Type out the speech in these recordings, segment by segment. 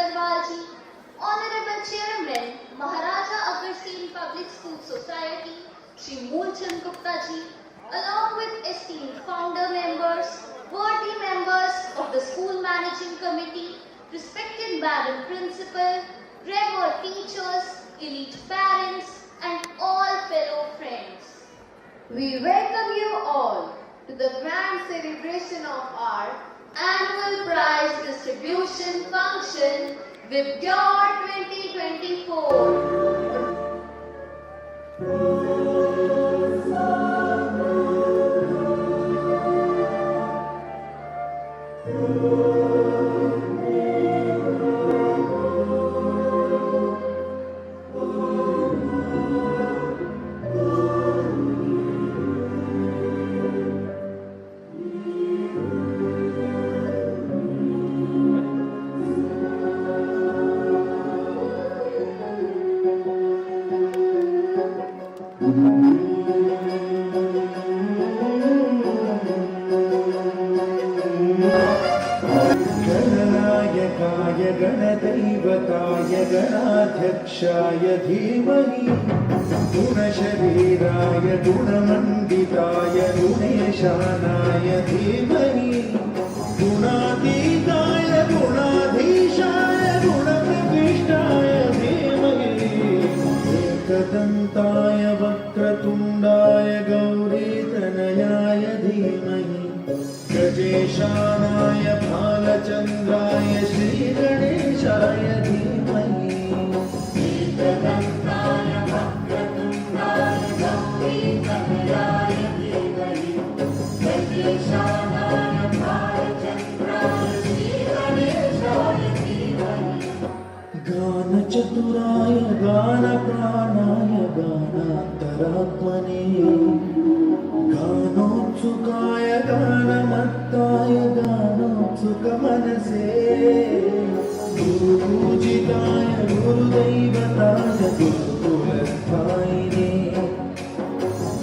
Agarwalji, Honorable Chairman, Maharaja Agarsen Public School Society, Shri Moolchand Gupta-ji, along with esteemed founder members, worthy members of the school managing committee, respected Madam Principal, revered teachers, elite parents, and all fellow friends. We welcome you all to the grand celebration of our Annual prize distribution function with Pure 2024. गणनायकाय गणदैवताय गणाध्यक्षाय धीमहि गुणशरीराय गुणमण्डिताय गुणेशानाय धीमहि गुणातीताय गुणाधीशाय गुणप्रविष्टाय धीमहि एकदन्ताय वक्रतुण्डाय गौरीतनयाय धीमहि गजेशानाय भालचन्द्राय श्रीगणेशाय धीमहि एकदन्ताय वक्रतुण्डाय गौरीतनयाय धीमहि गजेशानाय भालचन्द्राय श्रीगणेशाय धीमहि गानचतुराय गानप्राणाय गानान्तरात्मने गानोत्सुकाय गानमत्ताय गानोत्सुकमनसे गुरुपूजिताय गुरुदैवताय गुरुकुलस्थायिने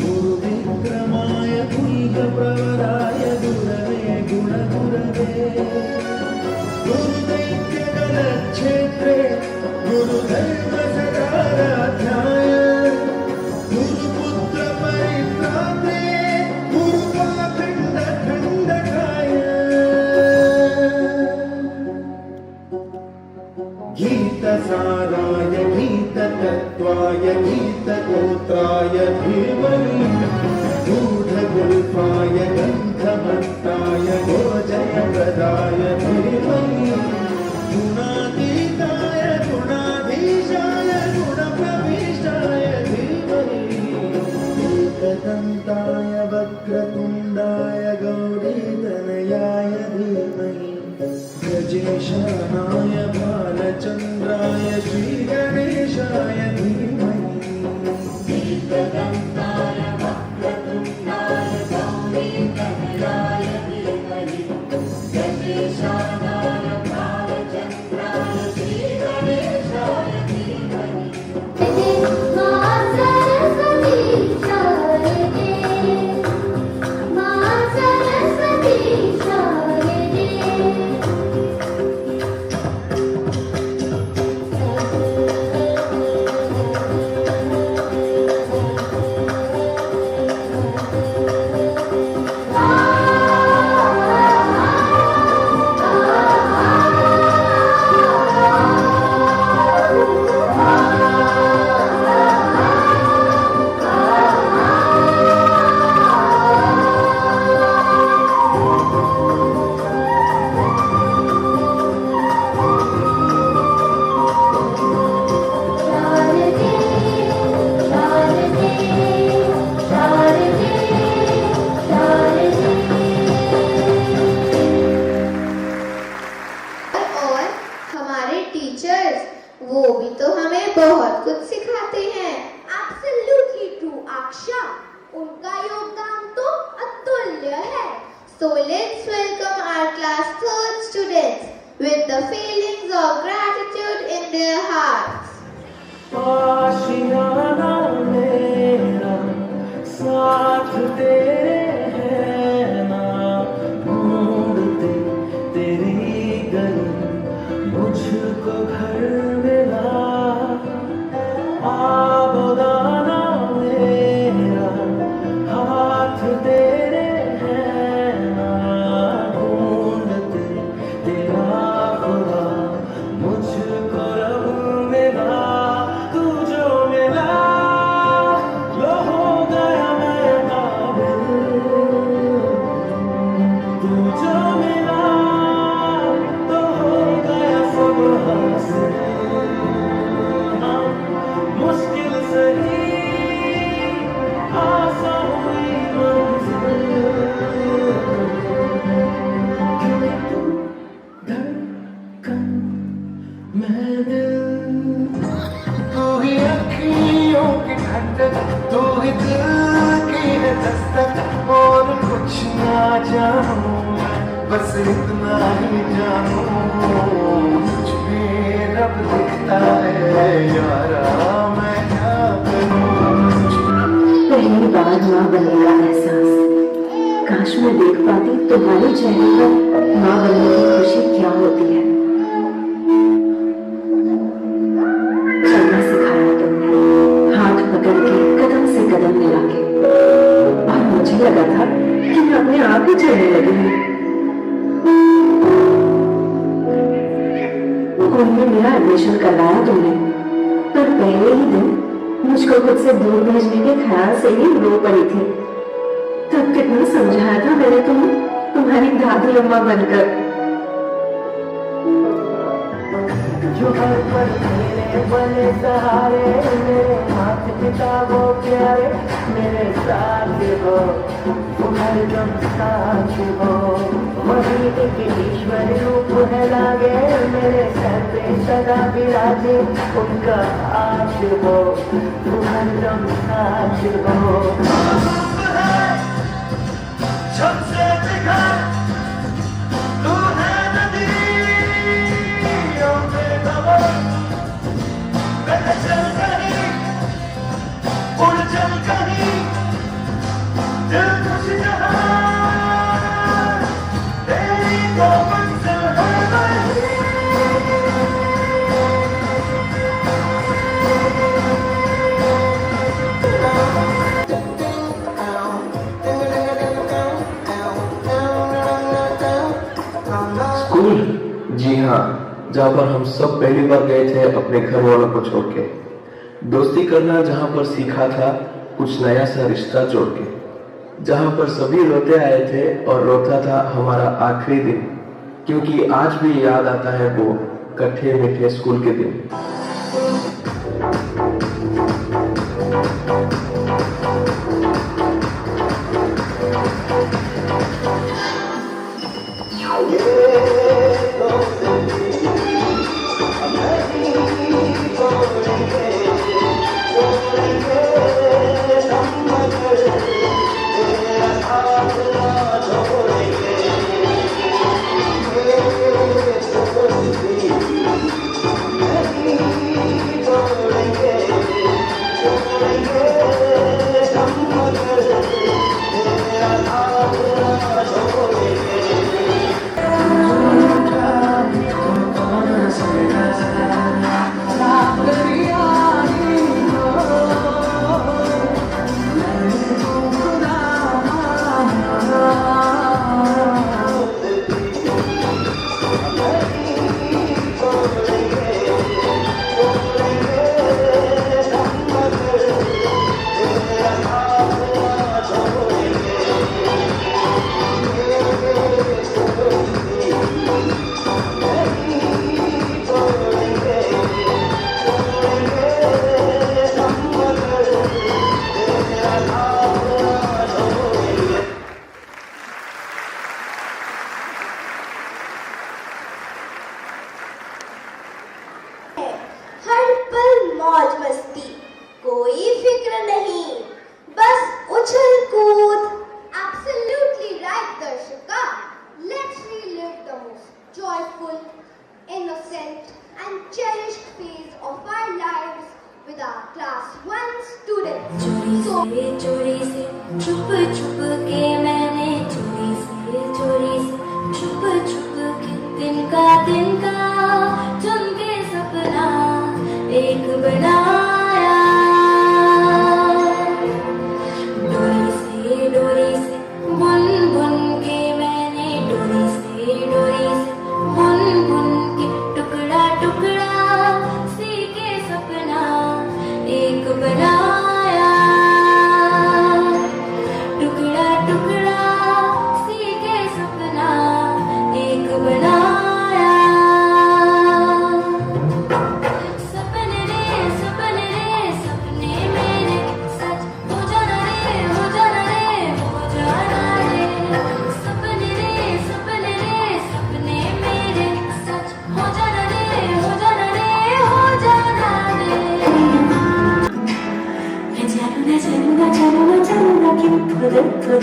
गुरुविक्रमाय गुरुप्रवराय गुरवे गुणगुरवे गुरुदैत्यगणक्षेत्रे गुरुधर्मसदाराध्याय गीतसाराय गीततत्त्वाय गीतगोत्राय धीमहि गूढगुल्फाय गन्धमत्ताय गोजयप्रदाय धीमहि गुणातीताय गुणाधीशाय गुणप्रविष्टाय धीमहि एकदन्ताय वक्रतुण्डाय गौरीतनयाय धीमहि गजेशानाय भालचन्द्राय श्रीगणेशाय धीमहि एकदन्ताय वक्रतुण्डाय गौरीतनयाय धीमहि गजेशानाय भालचन्द्राय श्रीगणेशाय धीमहि बहुत कुछ सिखाते हैं। Absolutely true, Aksha. उनका योगदान तो अतुल्य है। So let's welcome our class 3rd students with the feelings of gratitude in their hearts. आशियाना मेरा साथ तेरे है ना, ढूंढते तेरी गली मुझको खटक तू ही दिल की है दस्तक और कुछ ना जानूं बस इतना ही जानूं मुझ में रब दिखता है यारा मैं क्या करूं। पहली बार माँ बनने का एहसास, काश मैं देख पाती तुम्हारे चेहरे पर माँ बनने की खुशी क्या होती है। चलना सिखाया तुमने, हाथ पकड़ के कदम से कदम मिला के, और मुझे लगा था कि मैं अपने आप ही चलने लगी हूँ। स्कूल में मेरा एडमिशन करवाया तुमने, पर पहले ही दिन मुझको खुद से दूर भेजने के ख्याल से ही रो पड़ी थी। तब कितना समझाया था मैंने तुम्हारी दादी अम्मा बनकर। जो हर पल मेरे बने सहारे मेरे हाथ किताबों प्यारे मेरे साथ हो तुम हरदम साथ हो वही एक ईश्वर रूप है लागे मेरे सर पे सदा विराजे उनका हाथ हो तुम हरदम साथ हो। सबसे बिखर तू है नदी चल कहीं उड़ चल कहीं दिल खुश जहां तेरी तो मंजिल है स्कूल? जी हाँ, जहाँ पर हम सब पहली बार गए थे अपने घर वालों को छोड़ के। दोस्ती करना जहाँ पर सीखा था, कुछ नया सा रिश्ता जोड़ के। जहाँ पर सभी रोते आए थे और रोता था हमारा आखिरी दिन, क्योंकि आज भी याद आता है वो कट्ठे मीठे स्कूल के दिन। हर पल मौज मस्ती, कोई फिक्र नहीं, बस उछल कूद। Absolutely right, Darshika. Let's relive the most joyful, innocent, and cherished phase of our lives with our class 1 students. चोरी से छुप छुप के मैंने चोरी से छुप छुप के तिनका चुन के सपना एक बनाया। डोरी से बुन बुन के मैंने डोरी से बुन बुन के टुकड़ा टुकड़ा सी के सपना एक बनाया। टुकड़ा टुकड़ा सी के सपना एक बनाया। सपने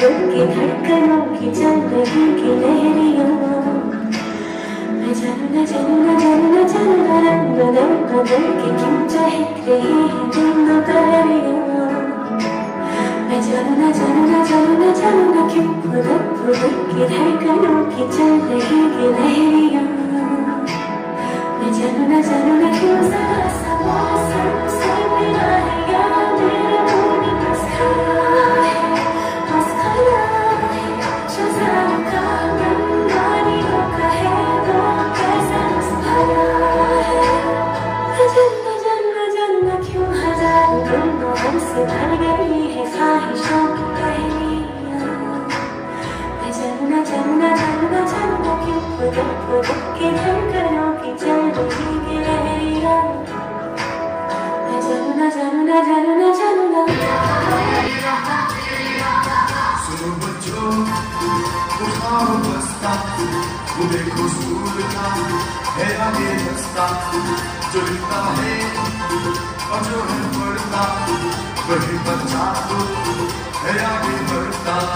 दिल की धड़कनों की चल रही की लहरियां मैं जानू ना जानू ना जानू ना जानू ना रंग बदल बदल के क्यों चहक रही है दिन दोपहरियां मैं जानू ना जानू ना जानू ना जानू ना क्यों फुदक फुदक की धड़कनों की चल रही की लहरियां मैं जानू ना क्यों जरा सा मौसम से मिला है या मेरे मूड बस खड़ा है शज़ाम का मनमानियों का है वो कैसा रस भरा है जन्ना क्यों हजारों दिलों हमसे भर गई है ख्वाहिशों की पहेलियां मैं जानू ना क्यों फुदक फुदक के धड़कनों की चल रही की लहरियां मैं जानू ना सुनो बच्चों उठाओ बस्ता वो देखो स्कूल का है आगे रास्ता जो लिखता है और जो है पढ़ता वही बच्चा तो है आगे बढ़ता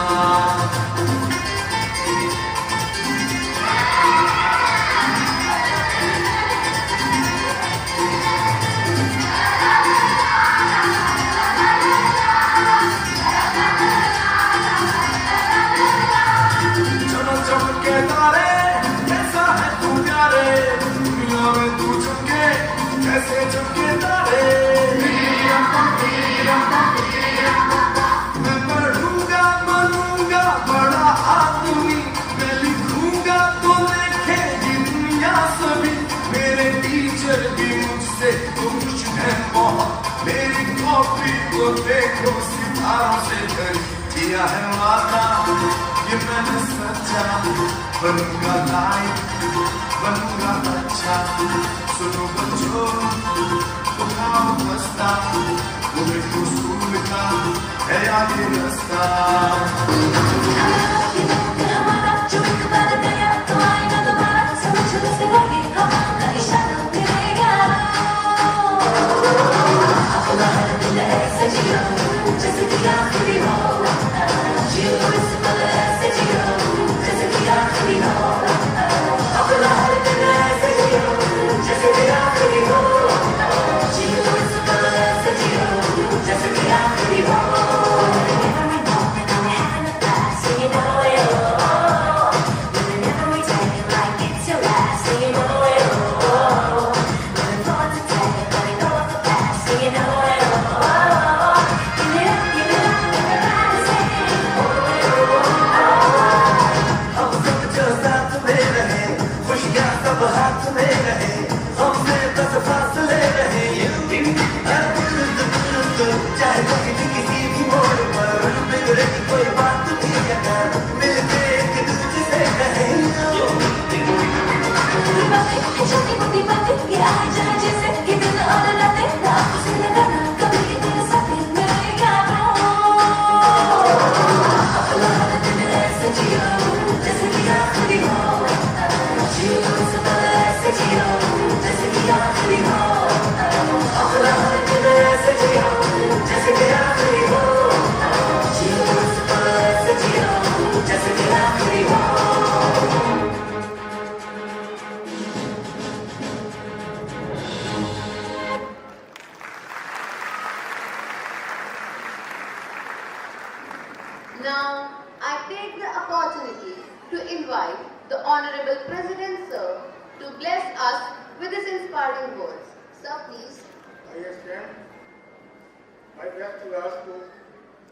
कैसे चमके तारे मैं पढ़ूंगा बनूंगा बड़ा आदमी मैं लिखूंगा तो देखेगी दुनिया सभी मेरे टीचर भी मुझसे खुश हैं बहुत मेरी कॉपी को देखो सितारों से भरी किया है वादा ये मैंने सच्चा बनूंगा लाइक बनूंगा अच्छा सुनो बच्चों उठाओ बस्ता वो देखो स्कूल का है आगे रास्ता हमारा जो एक बार गया तो आएगा दोबारा समझ से लगे हमारा इशारा करेगा अपना दिल ऐसे जियो जैसे कि आखिरी हो जियो इस पल ऐसे जियो जैसे कि आखिरी हो अपना दिल ऐसे जियो जैसे कि आखिरी हो जियो इस पल ऐसे जियो जैसे कि आखिरी हो Now, I take the opportunity to invite the Honorable President Sir to bless us with his inspiring words. Sir, please. I extend my best regards to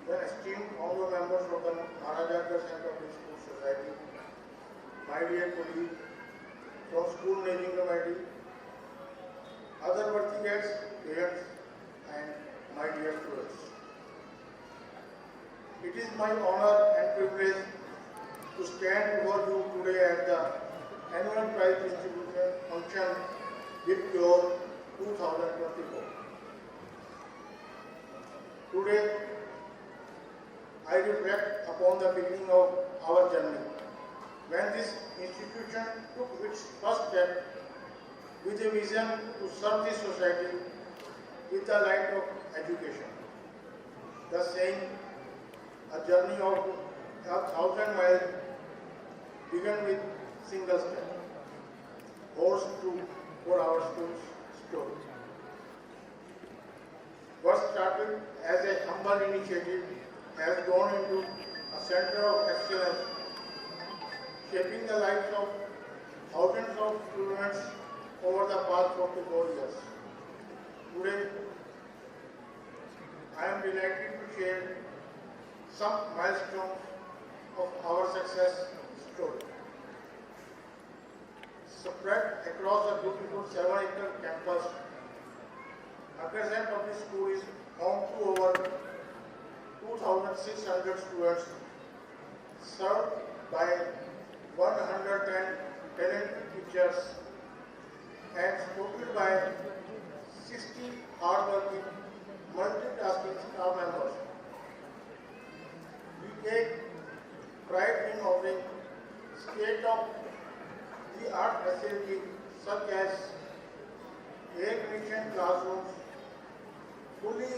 the esteemed honorable members of the Maharaja Agrawal Public School Society, my dear colleagues from School Naming Committee, other worthy guests, parents, and my dear students. It is my honor and privilege to stand before you today at the annual prize distribution function with your 2024. Today, I reflect upon the beginning of our journey, when this institution took its first step with a vision to serve the society with the light of education. The saying, a journey of 1,000 miles began with single step. Horse true for our school's story. What started as a humble initiative has grown into a center of excellence, shaping the lives of thousands of students over the past 44 years. Today, I am delighted to share some milestones of our success story. Spread across the beautiful 7-acre campus, Akersand Public School is home to over 2,600 students, served by 110 talented teachers, and supported by 60 hardworking, multitasking staff members. We take pride in offering state-of-the-art facilities such as air-conditioned classrooms, fully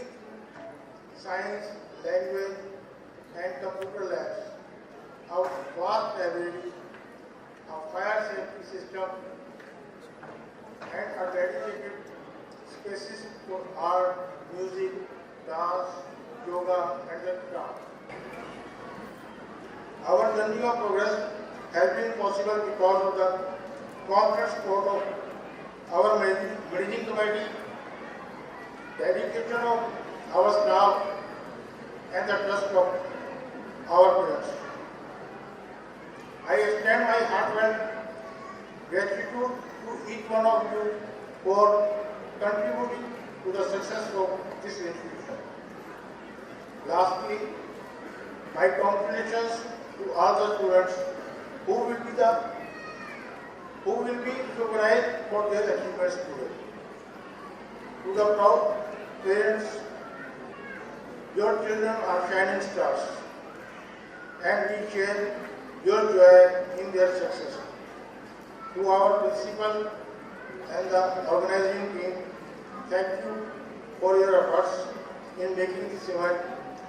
science, language, and computer labs, a vast library, a fire safety system, and a dedicated spaces for art, music, dance, yoga, and the craft. Our journey of progress has been possible because of the constant support of our managing committee, dedication of our staff, and the trust of our parents. I extend my heartfelt gratitude to each one of you for contributing to the success of this institution. Lastly, my congratulations to all the students who will be recognized for their achievements today. To the proud parents, your children are shining stars, and we share your joy in their success. To our principal and the organizing team, thank you for your efforts in making this event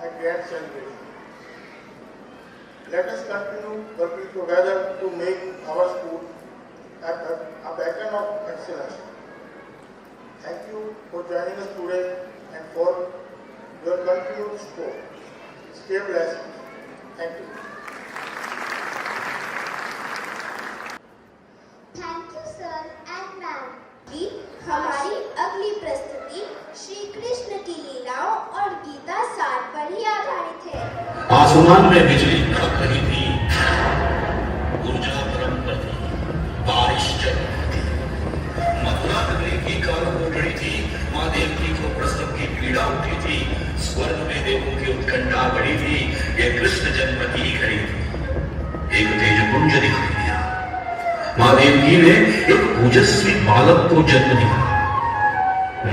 a grand celebration. Let us continue working together to make our school a beacon of excellence. Thank you for joining us today and for your continued support. Stay blessed. Thank you. Thank you sir and ma'am ji. हमारी अगली प्रस्तुति श्री कृष्ण की लीलाओं और गीता सार पर ही आधारित है। आसमान में बिजली कड़क रही थी, ऊर्जा परम पर थी, बारिश चल रही थी। मथुरा नगरी की काल कोठड़ी थी, माँ देवकी को प्रसव की पीड़ा उठी थी, स्वर्ग में देवों की उत्कंठा बढ़ी थी। ये कृष्ण जन्म की घड़ी थी, एक तेजपुंज दिखाई दिया। माँ देवकी ने एक ओजस्वी बालक को जन्म दिया।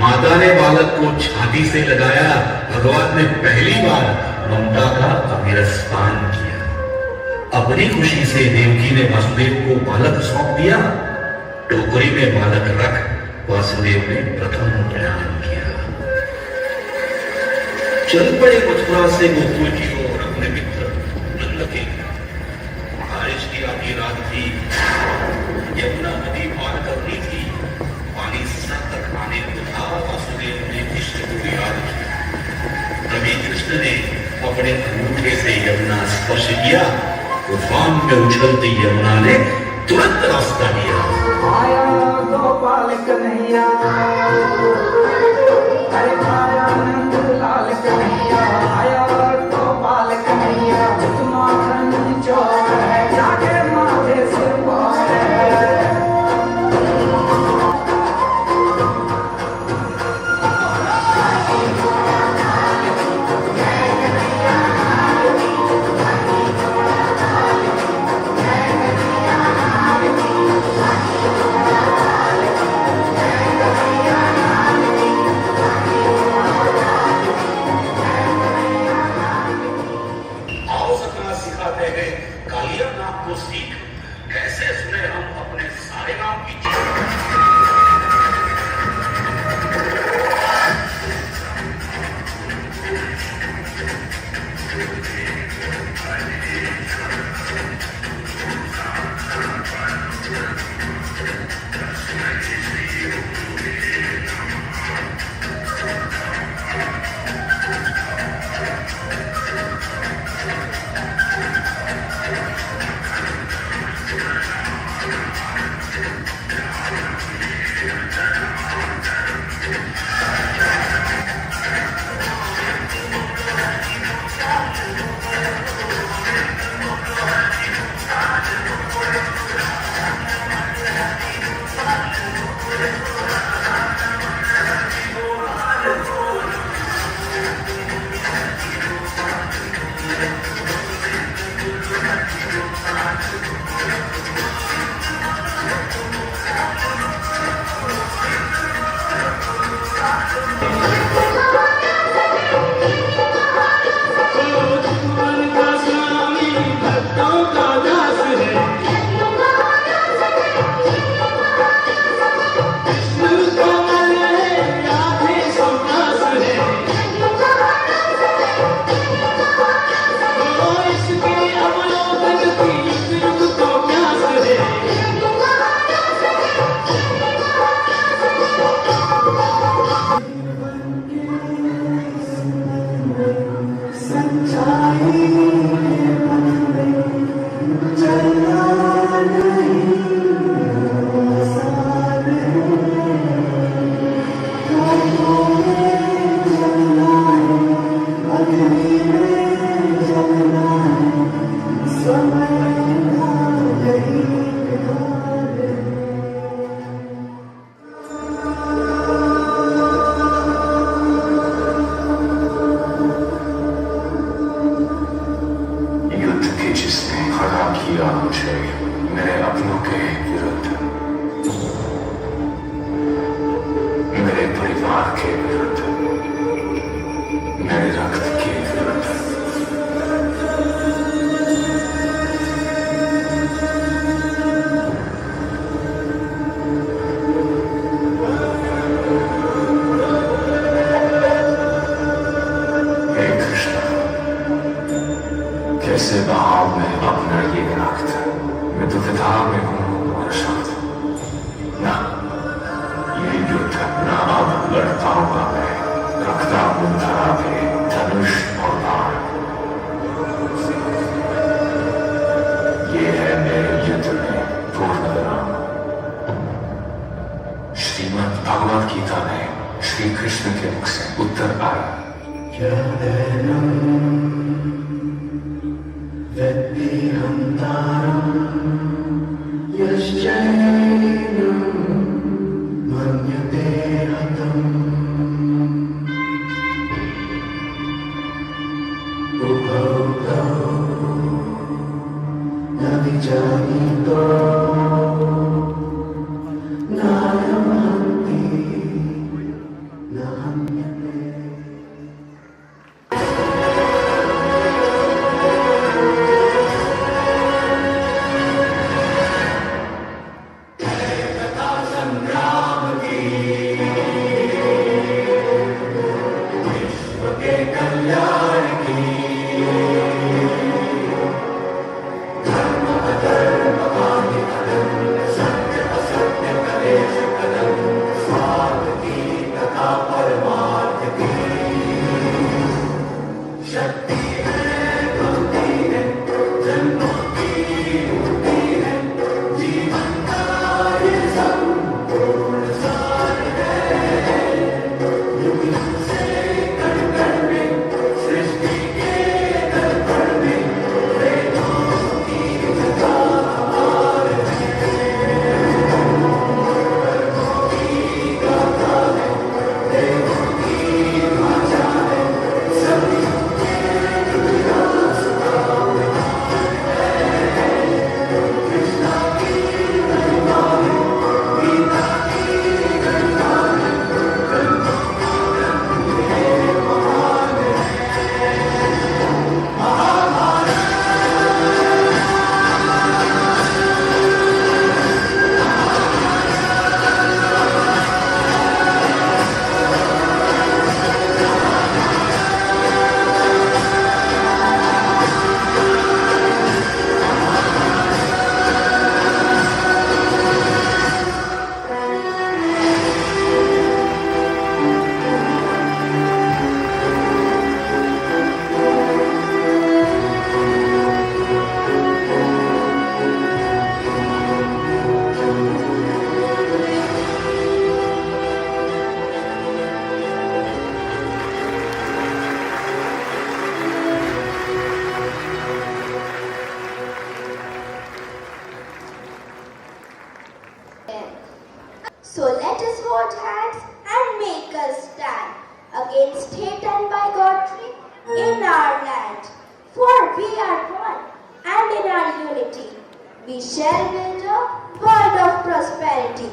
माता ने बालक को छाती से लगाया। भगवान ने पहली बार ममता का अविरस पान किया। अपनी खुशी से देवकी ने वासुदेव को बालक सौंप दिया। टोकरी में बालक रख वासुदेव ने प्रथम प्रयाण किया। चल पड़े मथुरा से गोकुल की ओर अपने मित्र नंद के। बारिश की आधी रात थी, यमुना नदी पार करनी थी। पानी सर तक आने को था। वासुदेव ने इष्ट को याद किया। तभी कृष्ण ने अपने अंगूठे से यमुना स्पर्श किया। उफान में उछलती यमुना ने तुरंत रास्ता लिया। आया गोपाल कन्हैया, अरे आया नंद लाल कन्हैया, आया गोपाल कन्हैया, माखन चोर है, जाके माथे से पार है। पाऊंगा मैं, रखता हूं धरा पे धनुष और बाण। ये है मेरे युद्ध में पूर्ण विराम। श्रीमद् भगवद गीता में श्री कृष्ण के मुख से उत्तर आया। So let us hold hands and make a stand against hate and bigotry in our land. For we are one, and in our unity we shall build a world of prosperity.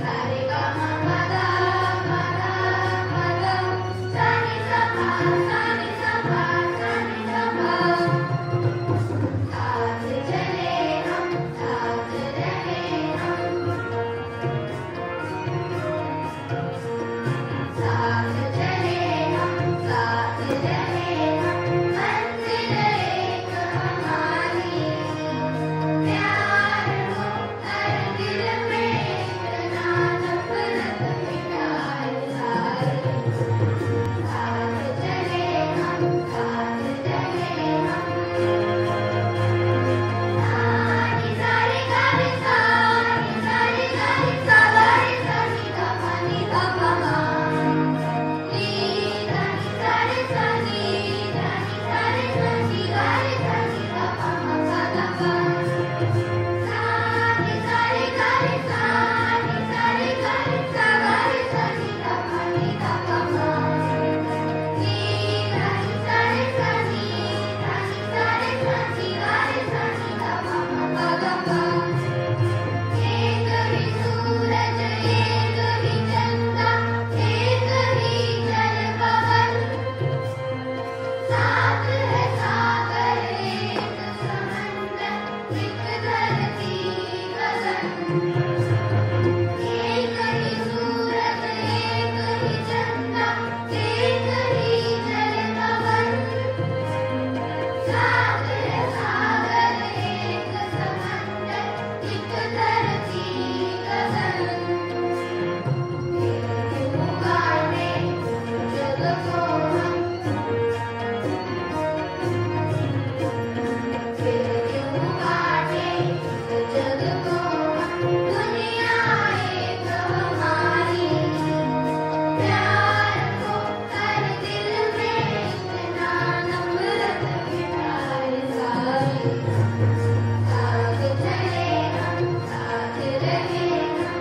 Hare Rama को हम फिर क्यों बांटे इस जग को हम। दुनिया एक हमारी, प्यार को हर दिल में इतना नफरत मिटाए सारी। साथ चले हम, साथ रहे हम।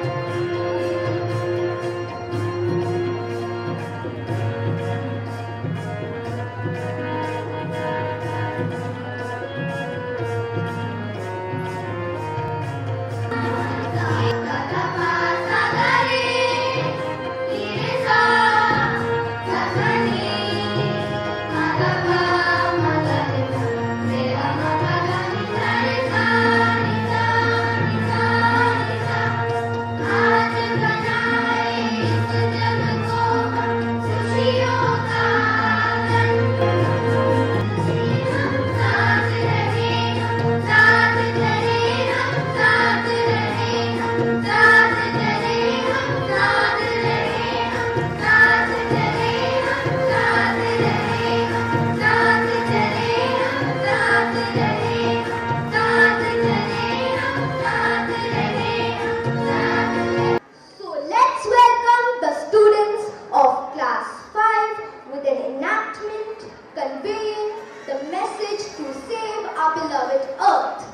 So let's welcome the students of class 5 with an enactment conveying the message to save our beloved earth.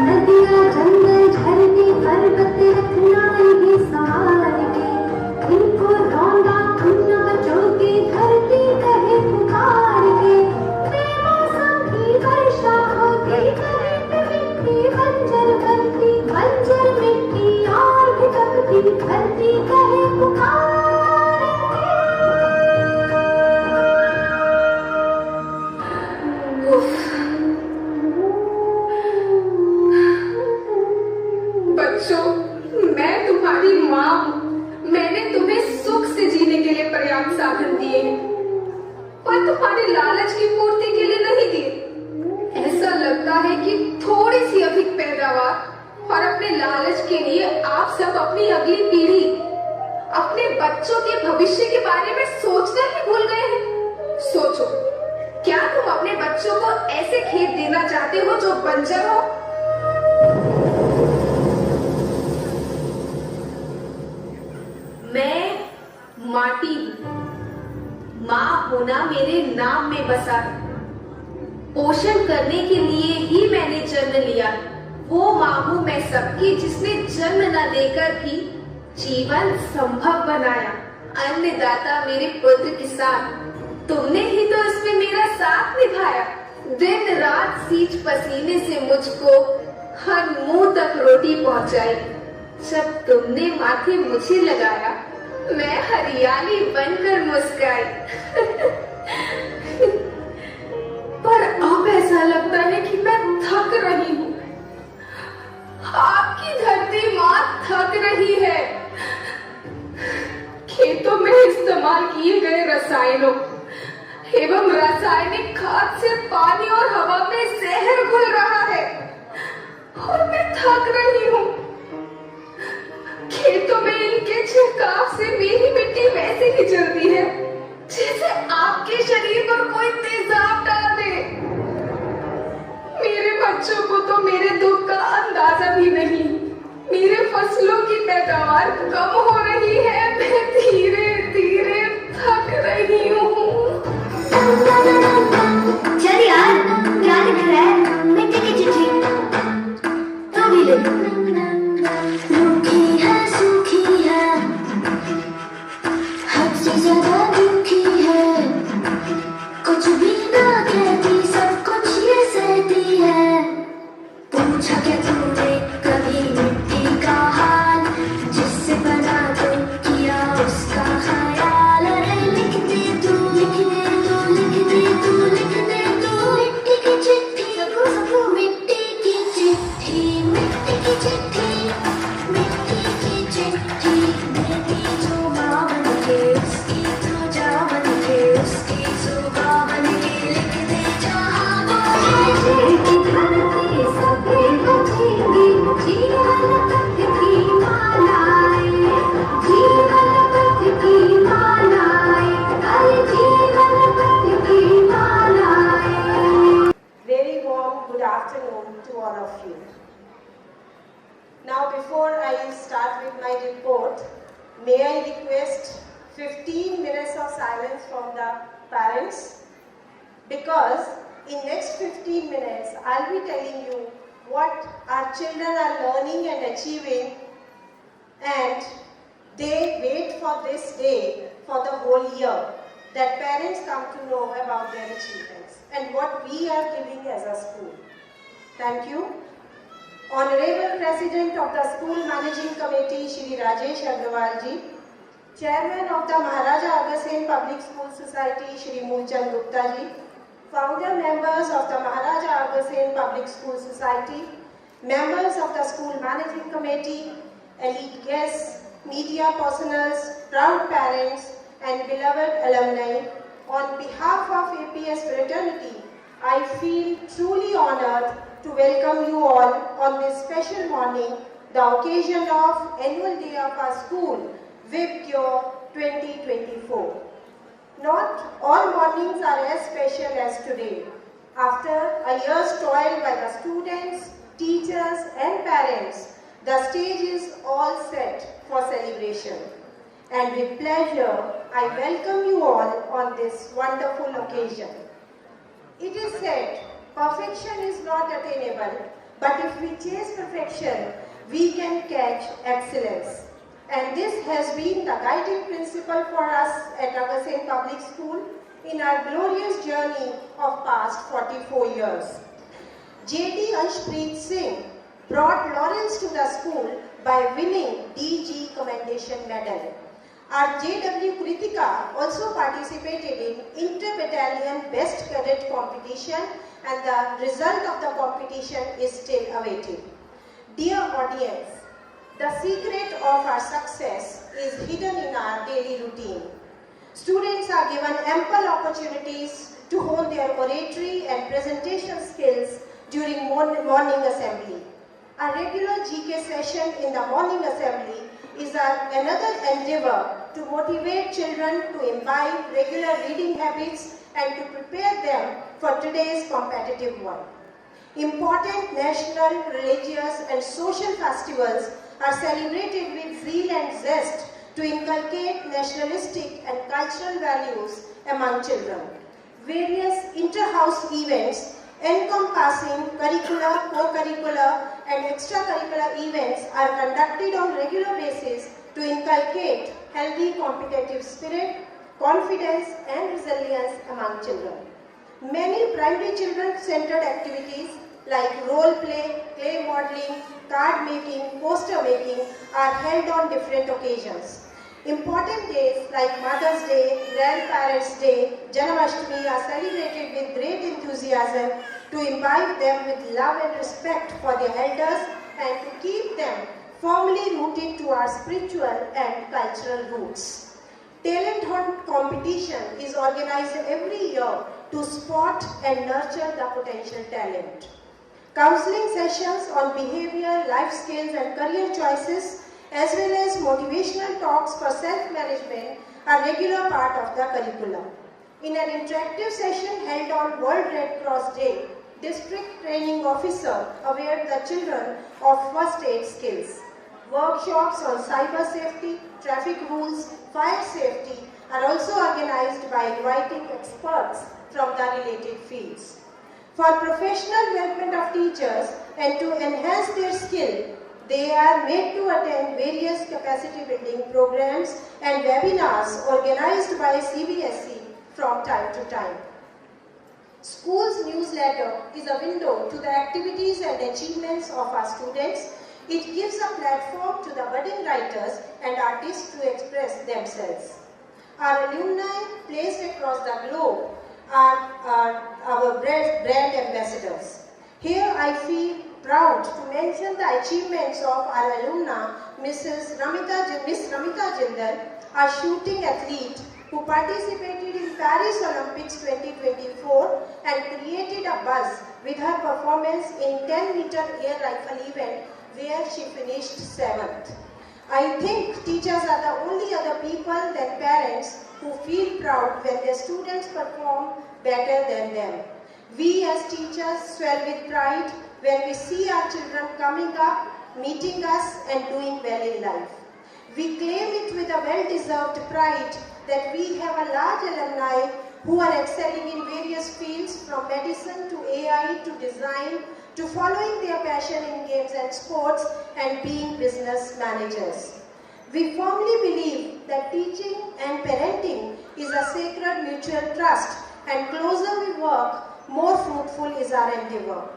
नदियाँ जंगल झरने पर्वत रखना ये सारे के, इनको रौंदा तुम न बचोगे धरती कहे पुकार के। बेमौसम की वर्षा होती कहीं मिट्टी बंजर बनती, बंजर मिट्टी और भी तपती धरती कहे पुकार बच्चों, मैं तुम्हारी माँ हूँ। मैंने तुम्हें सुख से जीने के लिए पर्याप्त साधन दिए हैं, पर तुम्हारे लालच की पूर्ति के लिए नहीं दिए। ऐसा लगता है कि थोड़ी सी अधिक पैदावार और अपने लालच के लिए आप सब अपनी अगली पीढ़ी, अपने बच्चों के भविष्य के बारे में सोचना ही भूल गए हैं। सोचो, क्या तुम अपने बच्चों को ऐसे खेत देना चाहते हो जो बंजर हो? मैं माटी हूँ, माँ होना मेरे नाम में बसा है। पोषण करने के लिए ही मैंने जन्म लिया। वो माँ हूँ मैं सबकी, जिसने जन्म न देकर भी जीवन संभव बनाया। अन्नदाता मेरे पुत्र किसान, तुमने ही तो इसमें मेरा साथ निभाया। दिन रात सींच पसीने से मुझको हर मुंह तक रोटी पहुंचाई। जब तुमने माथे मुझे लगाया, मैं हरियाली बनकर मुस्काई। पर अब ऐसा लगता है कि मैं थक रही हूँ। आपकी धरती माँ थक रही है। खेतों में इस्तेमाल किए गए रसायनों एवं रासायनिक खाद से पानी और हवा में जहर घुल रहा है और मैं थक रही हूँ। खेतों में इनके छिड़काव से मेरी मिट्टी वैसे ही जलती है जैसे आपके शरीर पर कोई तेजाब डाल दे। मेरे बच्चों को तो मेरे दुख का अंदाजा भी नहीं। मेरे फसलों की पैदावार कम हो रही है। मैं धीरे धीरे थक रही हूँ। चल यार, क्या लिख रहा है? मिट्टी की चिट्ठी तो भी लिख। रूखी है, सूखी है, हद से ज्यादा दुखी है, कुछ भी ना कहती, सब कुछ ये सहती है। पूछा क्या तूने कभी मिट्टी का हाल, जिससे बना of you. Now, before I start with my report, may I request 15 minutes of silence from the parents, because in next 15 minutes I'll be telling you what our children are learning and achieving, and they wait for this day for the whole year, that parents come to know about their achievements and what we are giving as a school. Thank you. Honorable President of the School Managing Committee, Shri Rajesh Agrawal ji, Chairman of the Maharaja Agarsen Public School Society, Shri Moolchand Gupta ji, Founder members of the Maharaja Agarsen Public School Society, members of the School Managing Committee, elite guests, media personnel, proud parents, and beloved alumni, on behalf of APS fraternity, I feel truly honored to welcome you all on this special morning, the occasion of annual day of our school, VIBGYOR 2024. Not all mornings are as special as today. After a year's toil by the students, teachers, and parents, the stage is all set for celebration. And with pleasure, I welcome you all on this wonderful occasion. It is said, perfection is not attainable, but if we chase perfection, we can catch excellence. And this has been the guiding principle for us at Agarsen Public School in our glorious journey of past 44 years. J.D. Anshpreet Singh brought laurels to the school by winning DG Commendation Medal. Our J.W. Kritika also participated in Inter-Battalion Best Cadet competition, and the result of the competition is still awaited. Dear audience, the secret of our success is hidden in our daily routine. Students are given ample opportunities to hone their oratory and presentation skills during morning assembly. A regular GK session in the morning assembly is another endeavor to motivate children to imbibe regular reading habits and to prepare them for today's competitive world. Important national, religious, and social festivals are celebrated with zeal and zest to inculcate nationalistic and cultural values among children. Various inter-house events encompassing curricular, co-curricular, and extracurricular events are conducted on regular basis to inculcate healthy competitive spirit, confidence, and resilience among children. Many primary children-centered activities like role play, clay modeling, card making, poster making are held on different occasions. Important days like Mother's Day, Grandparents' Day, Janmashtami are celebrated with great enthusiasm to imbibe them with love and respect for their elders and to keep them firmly rooted to our spiritual and cultural roots. Talent Hunt competition is organized every year to spot and nurture the potential talent. Counseling sessions on behavior, life skills, and career choices, as well as motivational talks for self-management, are a regular part of the curriculum. In an interactive session held on World Red Cross Day, District Training Officer awared the children of first aid skills. Workshops on cyber safety, traffic rules, fire safety are also organized by inviting experts from the related fields. For professional development of teachers and to enhance their skill, they are made to attend various capacity building programs and webinars organized by CBSE from time to time. School's newsletter is a window to the activities and achievements of our students. It gives a platform to the budding writers and artists to express themselves. Our alumni placed across the globe are our brand ambassadors. Here I feel proud to mention the achievements of our alumna, Miss Ramita Jindal, a shooting athlete who participated in Paris Olympics 2024 and created a buzz with her performance in 10-meter air rifle event where she finished 7th. I think teachers are the only other people than parents who feel proud when their students perform better than them. We as teachers swell with pride when we see our children coming up, meeting us and doing well in life. We claim it with a well-deserved pride that we have a large alumni who are excelling in various fields from medicine to AI to design to following their passion in games and sports and being business managers. We firmly believe that teaching and parenting is a sacred mutual trust, and closer we work, more fruitful is our endeavor.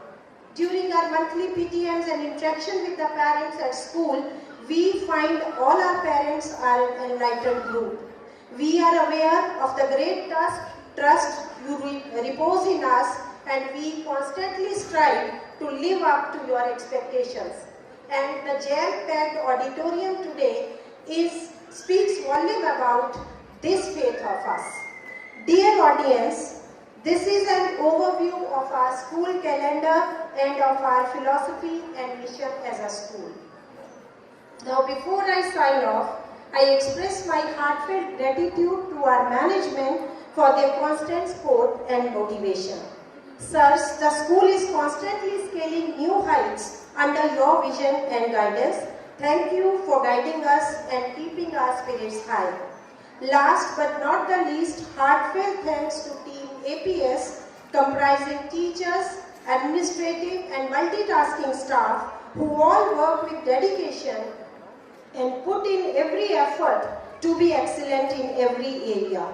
During our monthly PTMs and interaction with the parents at school, we find all our parents are an enlightened group. We are aware of the great trust you repose in us, and we constantly strive to live up to your expectations. And the jam-packed auditorium today speaks volume about this faith of us. Dear audience, this is an overview of our school calendar and of our philosophy and mission as a school. Now, before I sign off, I express my heartfelt gratitude to our management for their constant support and motivation. Sirs, the school is constantly scaling new heights under your vision and guidance. Thank you for guiding us and keeping our spirits high. Last but not the least, heartfelt thanks to Team APS, comprising teachers, administrative and multitasking staff who all work with dedication and put in every effort to be excellent in every area.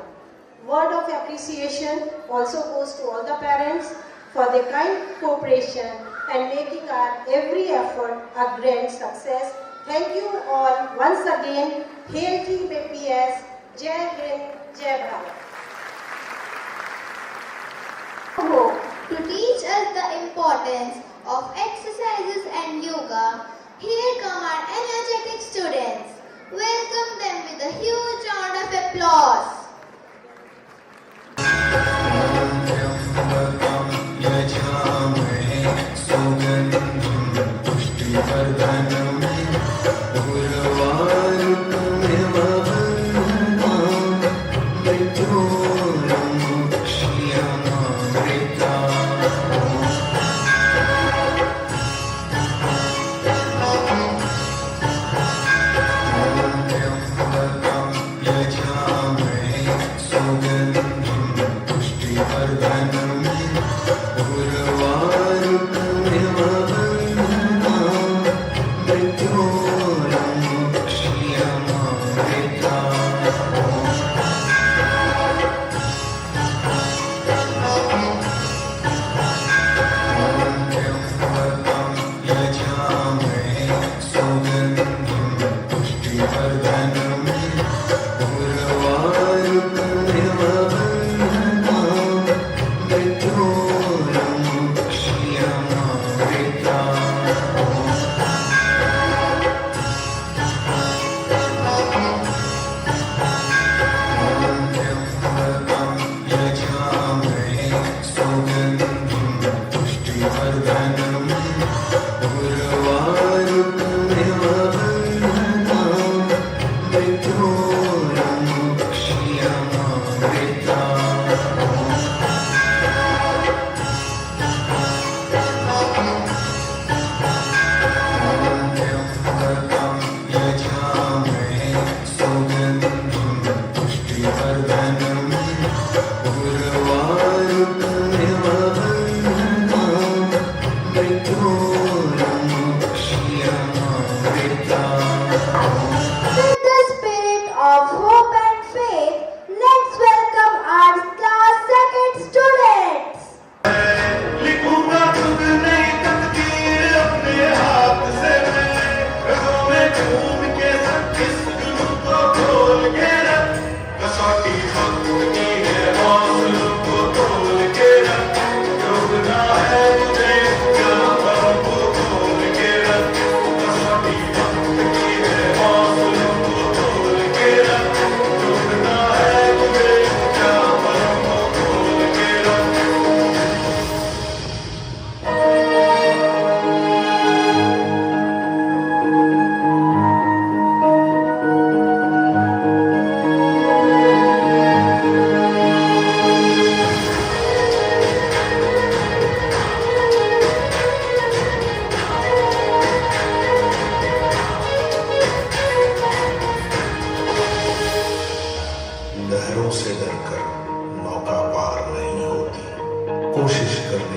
Word of appreciation also goes to all the parents for their kind cooperation and making our every effort a grand success. Thank you all once again. Hail Team APS. Jai Hind, Jai Bharat. To teach us the importance of exercises and yoga, here come our energetic students. Welcome them with a huge round of applause.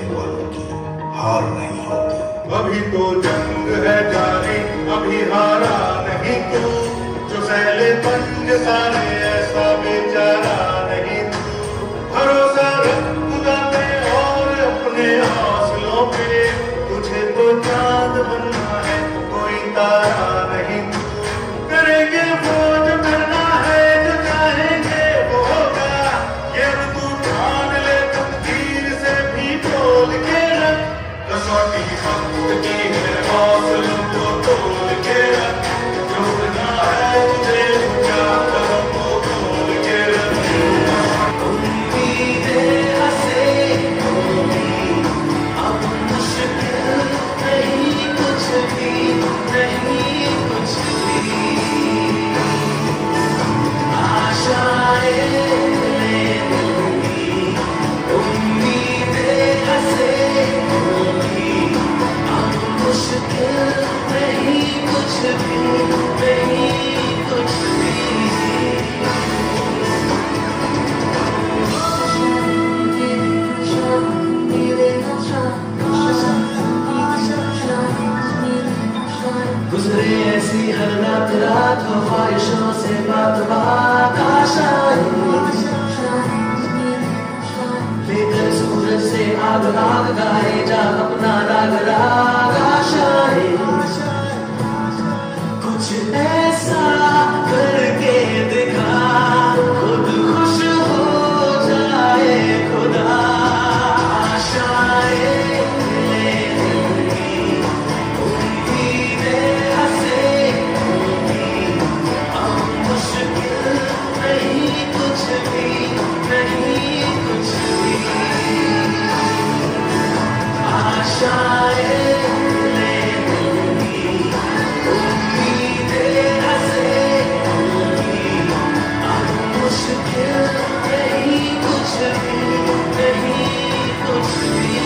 करने वालों की हार नहीं होती। अभी तो जंग है जारी, अभी हारा नहीं तू, जो सहले पंज सारे ऐसा बेचारा नहीं तू। भरोसा रख खुदा पे और अपने हौसलों पे, तुझे तो चांद बनना है, कोई तारा नहीं तू। करेंगे वो जो करना है, जो चाहेंगे वो होगा, ये तू ठान ले, तकदीर से भी बोल के रख। कसौटी वक्त की है, हौसलों को तोड़ के रख, जो करना है तुझे ऊंचा कदम को तोड़ के रख। उम्मीदें हंसेंगी, अब मुश्किल नहीं कुछ भी, नहीं कुछ भी। आशाएं लेंगी, उम्मीदें हंसेंगी, अब मुश्किल नहीं कुछ भी, नहीं कुछ भी। गुजरे ऐसी हर रात रात, ख्वाहिशों से बात बात आशाएं, लेकर सूरज से आग आग गाए जा अपना राग राग आशाएं। कुछ ऐसा करके दिखा, खुद खुश हो जाए खुदा। आशाएं लेंगी, उम्मीदें हंसेंगी, अब मुश्किल नहीं कुछ भी, नहीं कुछ भी। आशाएं लेंगी, उम्मीदें हंसेंगी, अब मुश्किल नहीं कुछ भी, नहीं कुछ भी।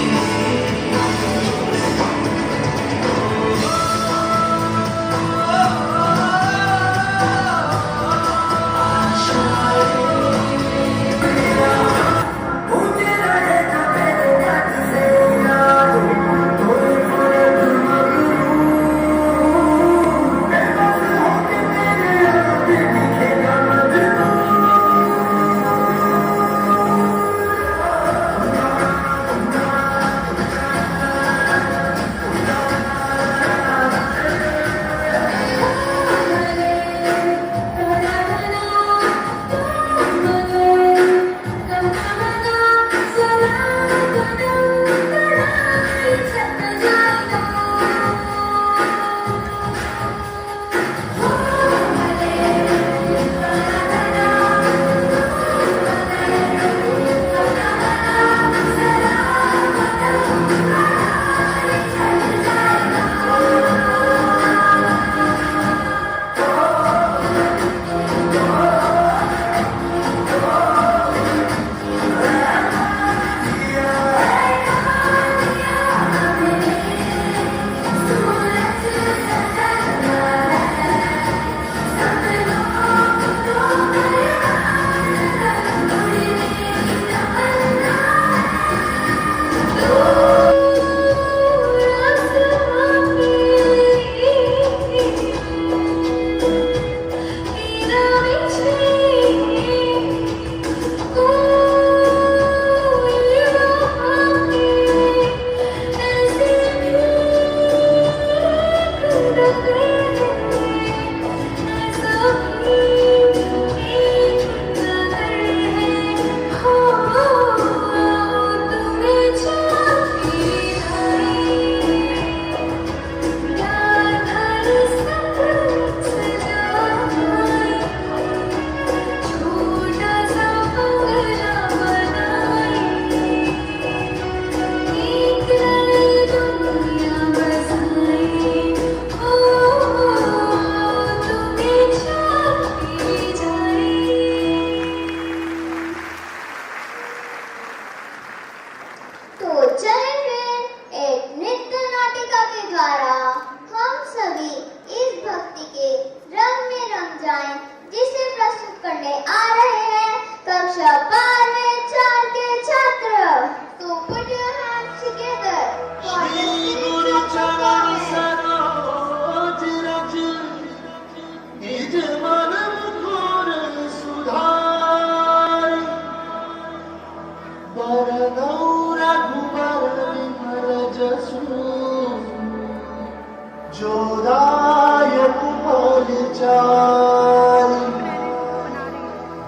जोदायक बोल चाल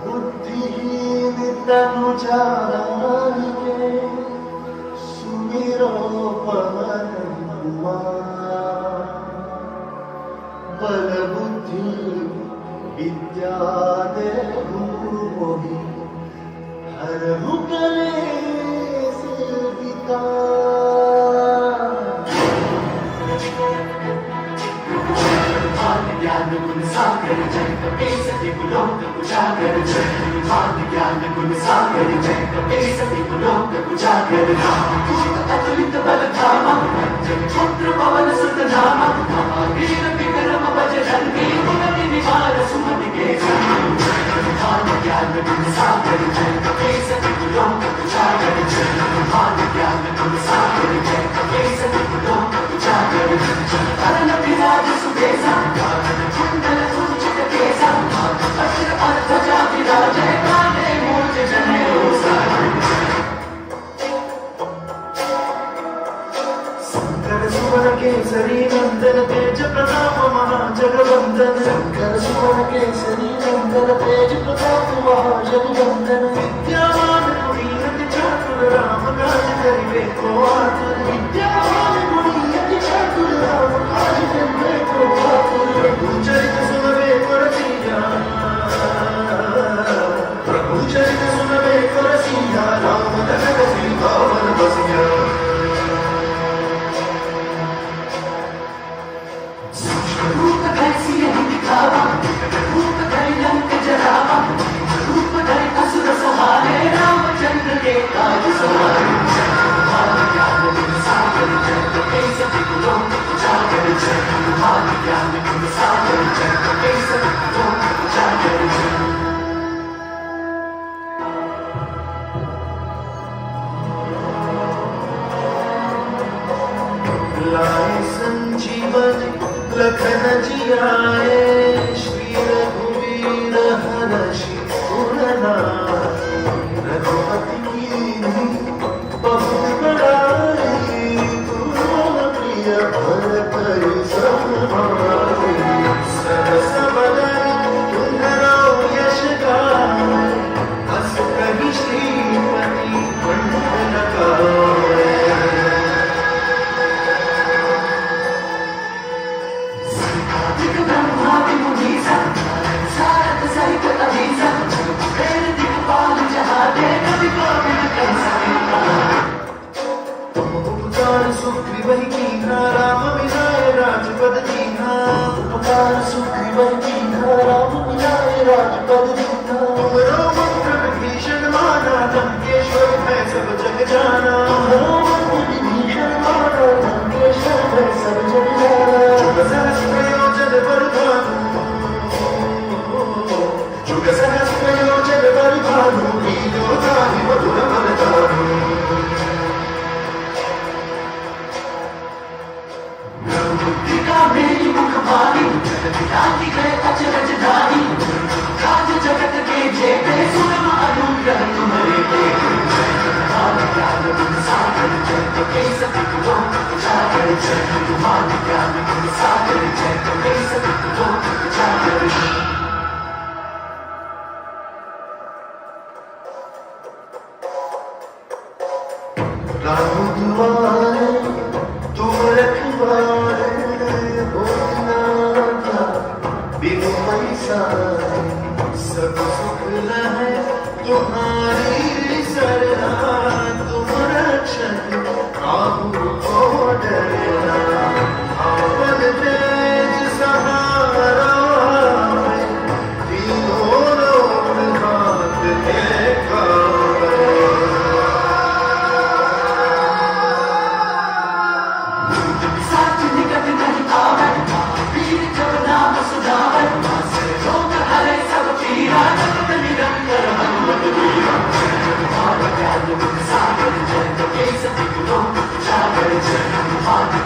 बुद्धिहीन तनु जानिके सुमिरो पवन कुमार बल बुद्धि विद्या देहु मोहि हरहु कलेश विकार ज्ञान गुण सागर जय कपे सति गुलोक उजागर जय ज्ञान गुण सागर जय कपे सति गुलोक उजागर अतुलित बल धामा पुत्र पवन सुत नामा वीर विक्रम बजरंगी गुणति निवार सुमति के ज्ञान गुण सागर जय कपे सति गुलोक उजागर जय ज्ञान गुण सागर जय कपे सति गुलोक उजागर अरन विराज सुदेसा कुंडल कुंचित केसा अक्षर ध्वजा विराजे काले मूर्ज जनेऊसा शंकर सुवन केसरी नंदन तेज प्रताप महाजगवंदन शंकर सुवन केसरी नंदन तेज प्रताप महाजगवंदन विद्यावान गुणीयति चातुर राम काज करिबे को आतुर विद्यावान गुणीयति चातुर राम काज करिबे को आतुर प्रभु चरित सुनबे करसिया प्रभु चरित सुनबे करसिया राम लगन सिंहावन बसिया रूप कैसी नहीं दिखावा रूप धरि लंक जरावा रूप धरि असुर सहारे रामचंद्र के काज सवारे ज्ञान गुण सागर जय कपे सति गुलोक उजागर जय ज्ञान गुण सागर जय कपे सति गुलोक उजागर जय लाए संजीवन लखन जियाए श्री रघुवीर हर्षि उरनाए रघुपति कीन्ही बहुत बड़ाई तुम प्रिय भरत समाई सरस बदन तुम्हरो यश गाए हस कहि श्रीपति कंठ लगाए ब्रह्मादि मुनीसा सारथ सहित अधीसा तेर दिखपाल जहाँ दे कभी काबिल कैसा तुम उपकार सुग्रीवहि कीन्हा राम मिलाए राजपद दीन्हा उपकार सुग्रीवहि कीन्हा राम मिलाए राजपद दीन्हा तुमरो मंत्र विभीषण माना लंकेश्वर है सब जग जाना तुमरो मंत्र विभीषण माना लंकेश्वर है सब जग जाना जुग सहस्र योजन बरभानु जुग सहस्र योजन बरभानु लीलोताहि मधुर बलदानु ब्रह्मुद्रिका मेरी मुख भारी जगति गए अचरज धारी राज जगत के जेते सुनम अनुग्रह तुम्हारे के ज्ञान गुण सागर जय कपे सति गुलोक उजागर जय ज्ञान गुण सागर जय कपे सति गुलोक उजागर राम दुआरे तुम रखवारे हो नाथा बिनु पैसारे सब सुख लहे तुम्हारी सरना तुम रक्षक काहू को डरना आपन तेज सहारा तीनों लोक हाथ देखा साथ निकट नहीं आवे वीर जब नाम सुनावे रोग हरे सब पीरा जगत निरंतर हनुमत वीरा ज्ञान गुण सागर जय कपे सति गुलोक उजागर जय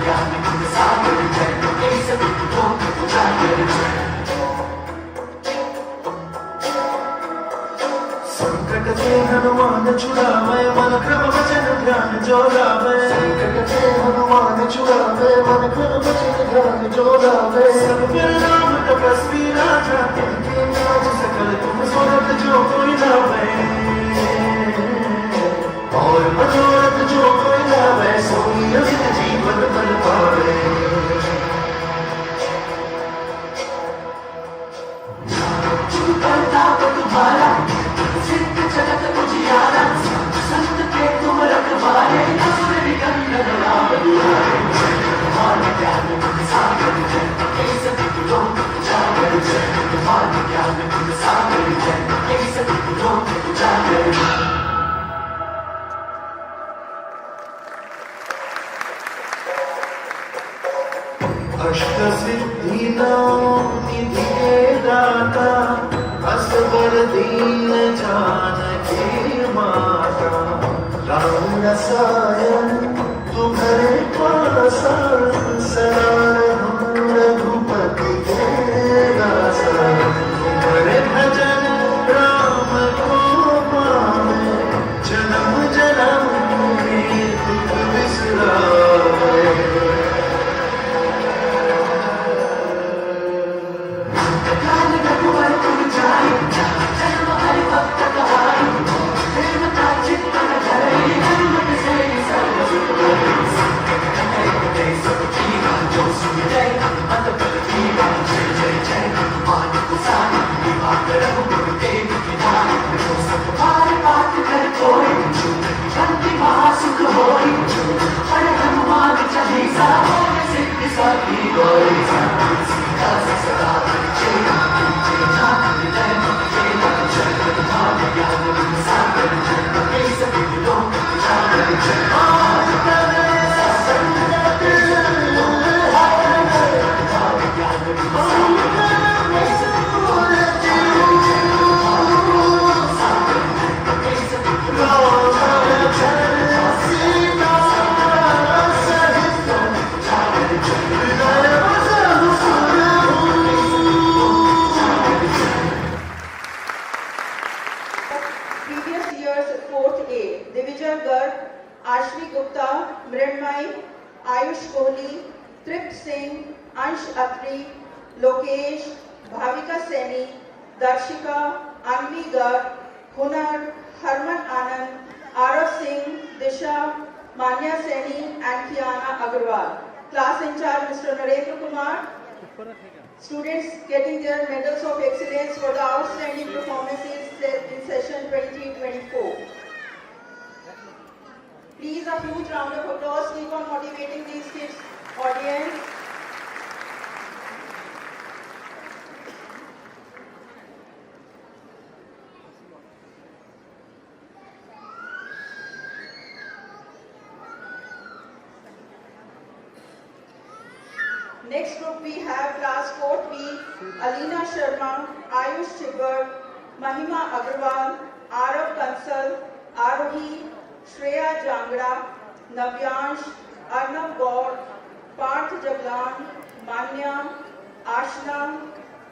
ज्ञान गुण सागर जय कपे सति गुलोक उजागर जय संकट से हनुमान छुड़ावे मन क्रम वचन ध्यान जो लावे संकट से हनुमान बुलावे सब फिर नाम तपस्वी राजा आज सकल तुम सूरत जो कोई लावे और मनोरथ जो कोई लावे सोई अमित जीवन बन पावे करता तो तुम्हारा सिद्ध जगत मुझियारा संत के तुम रखवारे असुर निकंदन राम दुलारे तुम्हारे ज्ञान तुम सागर जय हे सभी गुणों उजागर जय तुम्हारे ज्ञान तुम सागर जय हे सभी गुणों उजागर अष्ट सिद्धि निधि दाता असबर दीन जानकी माता राम रसायन तुम्हारे पास शरण रघुपति के दासा तुम्हारे भजन राम को पावे जन्म जन्म के दुख बिसरावे Previous year's 4th A, Divijay Garg, Ashvi Gupta, Mrinmay, Ayush Kohli, Tript Singh, Ansh Atri, Lokesh, Bhavika Seni, Darshika, Anvi Garg, Hunar, Harman Anand, Arav Singh, Disha, Manya Seni and Kiana Agarwal. Class in charge Mr. Narendra Kumar. Students getting their medals of excellence for the outstanding performances in session 23-24. Please a huge round of applause. Keep on motivating these kids, audience. Next group we have class 4th B, Alina Sharma, Ayush Chibbar, Mahima Agarwal, Arav Kansal, Arohi, Shreya Jangra, Navyansh, Arnav Gaur, Parth Jaglan, Manya, Ashna,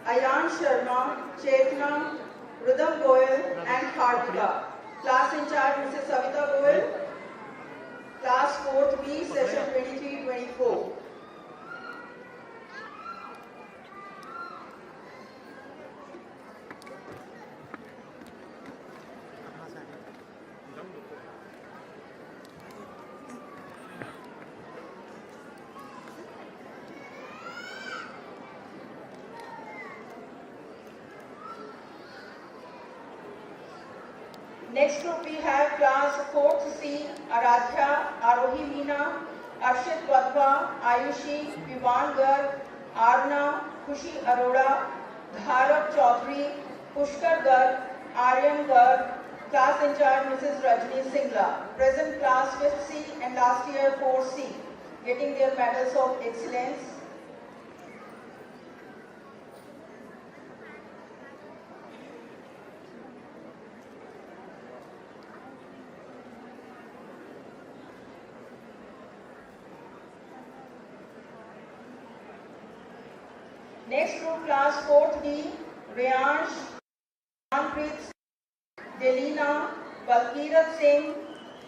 Ayan Sharma, Chetna, Rudam Goyal and Hardika. Class in charge Mrs. Savita Goyal. Class 4th B, session 23-24. Next group we have class 4th C, Aradhya, Arohi Meena, Arshit Wadhwa, Ayushi, Vivan Garg, Arna, Khushi Arora, Dharav Chaudhary, Pushkar Garg, Aryan Garg. Class in charge Mrs. Rajni Singla. Present class 5th C and last year 4th C, getting their medals of excellence. Next group class 4th D, Riyansh, Manpreet, Delina, Balkirat Singh,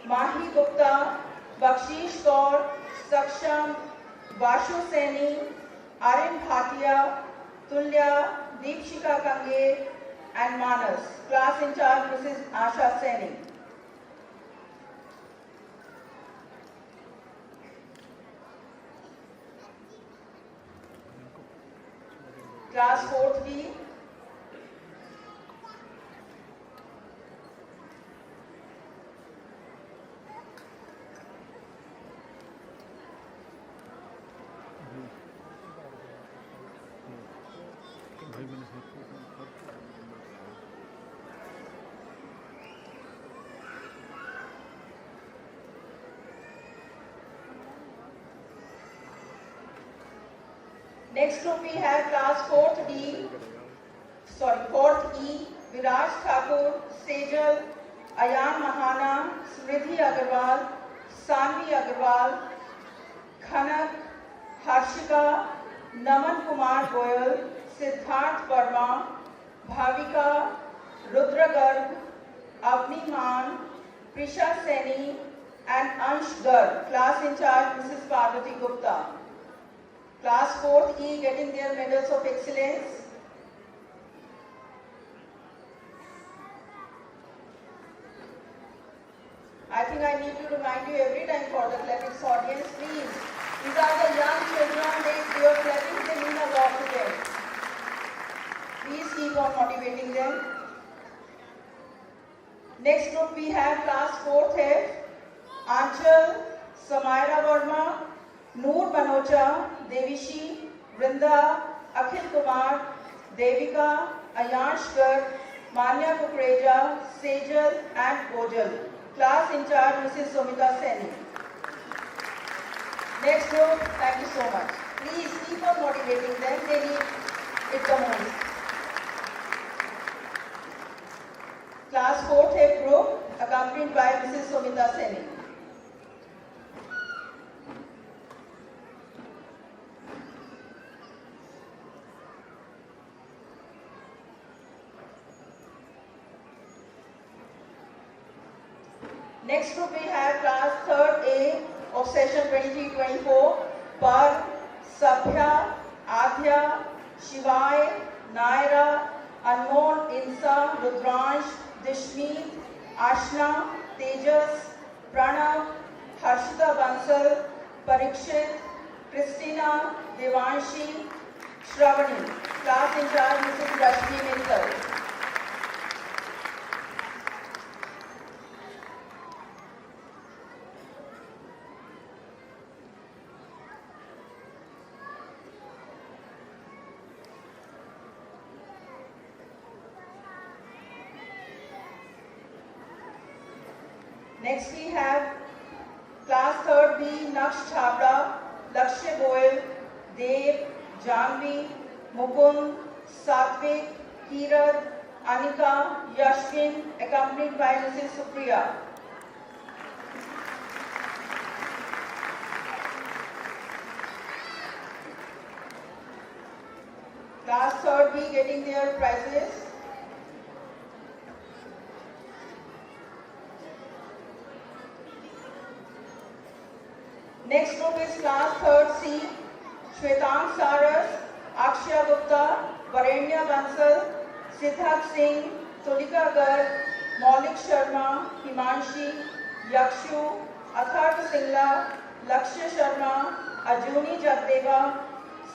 Mahi Gupta, Bakshish Kaur, Saksham, Vashu Seni, Arin Bhatia, Tulya, Deepshika Kange, and Manas. Class in charge, Mrs. Asha Seni. Class 4th D. Next group we have class 4th E, Viraj Thakur, Sejal, Ayan Mahana, Smridhi Agarwal, Sanvi Agarwal, Khanak, Harshika, Naman Kumar Goyal, Siddharth Verma, Bhavika, Rudra Garg, Avni Man, Prisha Seni, and Ansh Garg. Class in charge, Mrs. Parvati Gupta. Class 4th E getting their medals of excellence. I think I need to remind you every time for the athletics audience, please. These are the young children, your athletics, they mean a lot to them. Please keep on motivating them. Next group we have class 4th F, Anchal, Samaira Verma, Noor Manocha, Devishi, Vrinda, Akhil Kumar, Devika, Ayansh Garg, Manya Kukreja, Sejal and Kojal. Class in charge, Mrs. Somita Seni. Next group, thank you so much. Please keep on motivating them, they need it the most. Class 4th F group, accompanied by Mrs. Somita Seni. Next group we have class 3rd A of session 23-24, Par, Sabhya, Adhya, Shivai, Naira, Anmol, Insa, Rudransh, Dishmeet, Ashna, Tejas, Pranav, Harshita Bansal, Parikshit, Christina, Devanshi, Shravani. Class in charge, Mrs. Rashmi Mittal. Next we have class 3rd B, Naksh Chhabra, Lakshya Goyal, Dev, Janvi, Mukund, Satvik, Kirat, Anika, Yashvin, accompanied by Mrs. Supriya. Class 3rd B getting their prizes. Next group is class 3rd C, Shwetang Saras, Akshya Gupta, Varenya Bansal, Siddharth Singh, Tulika Garg, Maulik Sharma, Himanshi, Yakshu, Atharth Singla, Lakshya Sharma, Ajuni Jagdeva,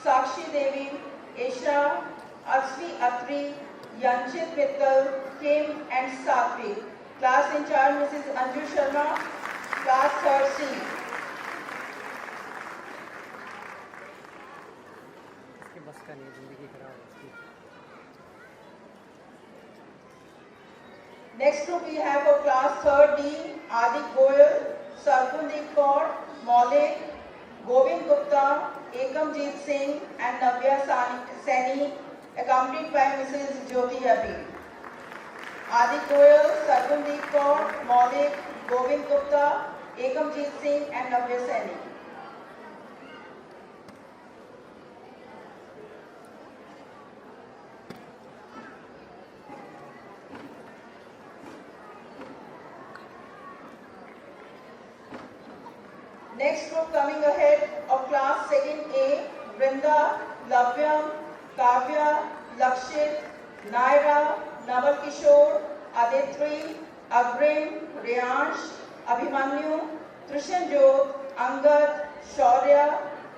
Sakshi Devi, Esha, Asvi Atri, Yanchit Mittal, Kim and Satvik. Class in charge Mrs. Anju Sharma, class 3rd C. Next group we have for class 3rd D, Adik Goyal, Sargundeep Kaur, Maulik, Govind Gupta, Ekamjeet Singh and Navya Sani, accompanied by Mrs. Jyoti Happy. Adik Goyal, Sargundeep Kaur, Maulik, Govind Gupta, Ekamjeet Singh and Navya Sani. Next group coming ahead of class 2nd A, Vrinda, लव्यम, Kavya, लक्षित, नायरा, नवल किशोर, आदित्रि, अग्रिम, रेयांश, अभिमन्यु, त्रिशंजोत, अंगद, शौर्य,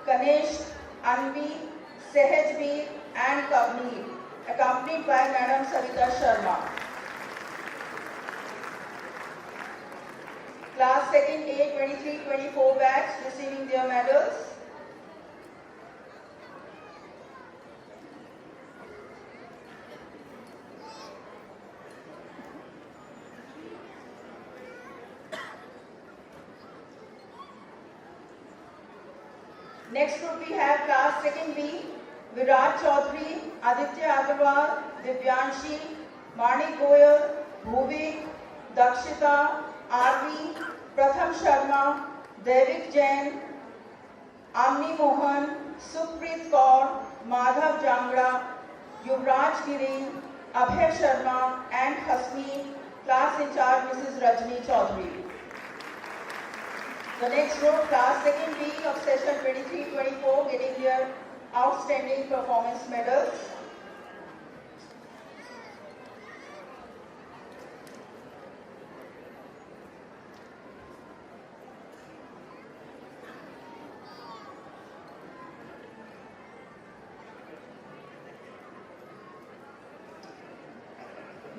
कनिष्ठ, Anvi, सहजवीर and Kavneer, accompanied by Madam Savita Sharma. Class 2nd A 23-24 batch receiving their medals. Next group we have class 2nd B, Virat Chaudhary, Aditya Agarwal, Divyanshi, Mani Goyal, Bhuvik, Dakshita, Arvi, Pratham Sharma, Devik Jain, Amni Mohan, Supreet Kaur, Madhav Jangra, Yuvraj Giri, Abhay Sharma and Hasmi, class in charge Mrs. Rajni Chaudhary. The next group, class 2nd B of session 23-24, getting their outstanding performance medals.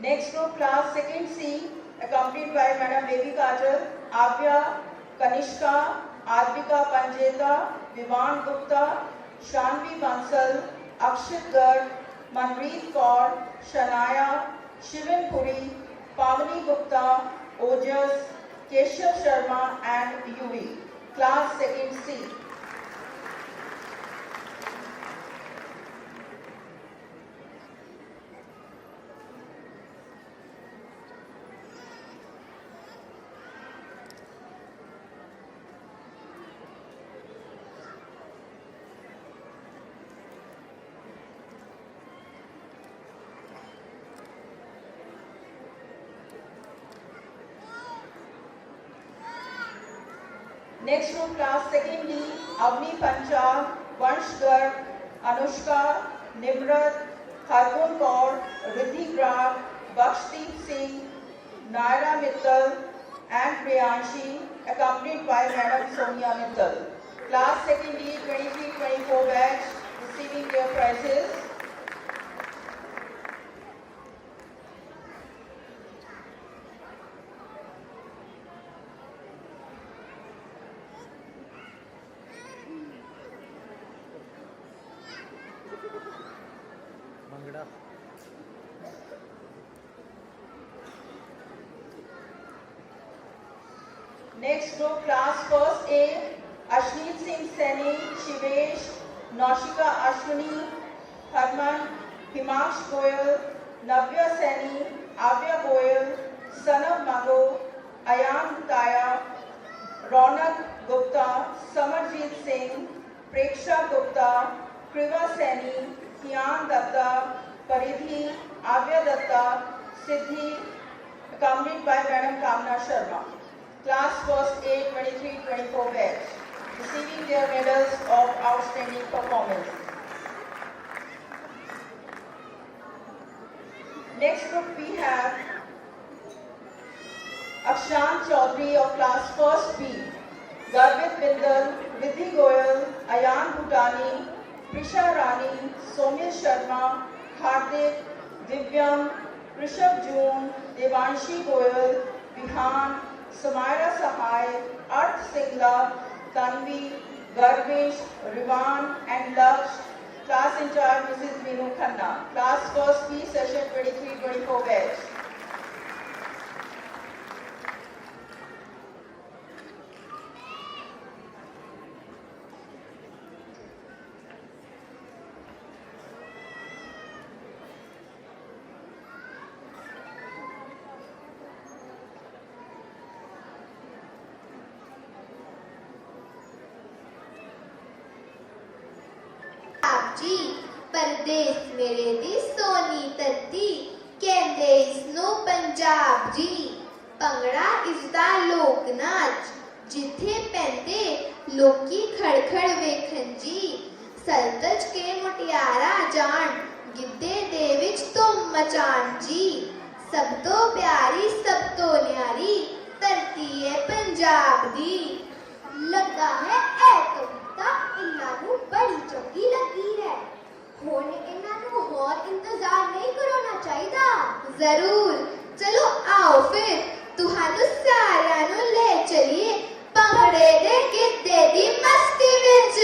Next group, class 2nd C, accompanied by Madam Devi Kajal, Avya, Kanishka, Advika Panjeta, Vivan Gupta, Shanvi Bansal, Akshit Garg, Manpreet Kaur, Shanaya, Shivan Puri, Pavani Gupta, Ojas, Keshav Sharma and Yuvi. Class 2nd C. Next group, class 2nd D, Avni Panchal, Vansh Garg, Anushka, Nimrat, Hargun Kaur, Riddhi Graf, Bakshdeep Singh, Naira Mittal and Priyanshi, accompanied by Madam Sonia Mittal. Class 2nd D, 23-24 batch, receiving their prizes. Next group, class 1st A, Ashneet Singh Saini, Shivesh, Naushika Ashwini, Harman, Himaksh Goyal, Navya Saini, Avya Goyal, Sanav Mago, Ayan Kaya, Ronak Gupta, Samarjit Singh, Preksha Gupta, Kriva Saini, Hiyan Datta, Paridhi, Avya Datta, Siddhi, accompanied by Madam Kamna Sharma. Class 1st A 23-24 batch, receiving their medals of outstanding performance. Next group we have Akshan Chaudhary of class 1st B, Garvit Bindal, Riddhi Goyal, Ayan Bhutani, Prisha Rani, Somil Sharma, Hardik, Divyam, Rishabh June, Devanshi Goyal, Vihan, Samaira Sahai, Arth Singla, Tanvi, Garvish, Rivan and Laksh. Class in charge Mrs. Meenu Khanna. Class 1st B session 23-24 batch. जी परदेस मेरे दी सोनी तत्ती कहंदे इसनो पंजाब जी ਭੰਗੜਾ ਇਸ ਦਾ ਲੋਕ ਨਾਚ ਜਿੱਥੇ ਪੈਂਦੇ ਲੋਕੀ ਖੜਖੜ ਵੇਖਣ ਜੀ सलतज के मुटियारा जान गिद्धे दे विच तुम मचान जी सब तो प्यारी सब तो न्यारी धरती है पंजाब दी लगा है ऐ कविता इन्हां नूं बड़ी चंगी लगी है हुण इन्हां नूं होर इंतजार नहीं करना चाहिदा जरूर चलो आओ फिर तुहानू सारियां नूं ले चलिए भंगड़े दे गिद्धे दी मस्ती विच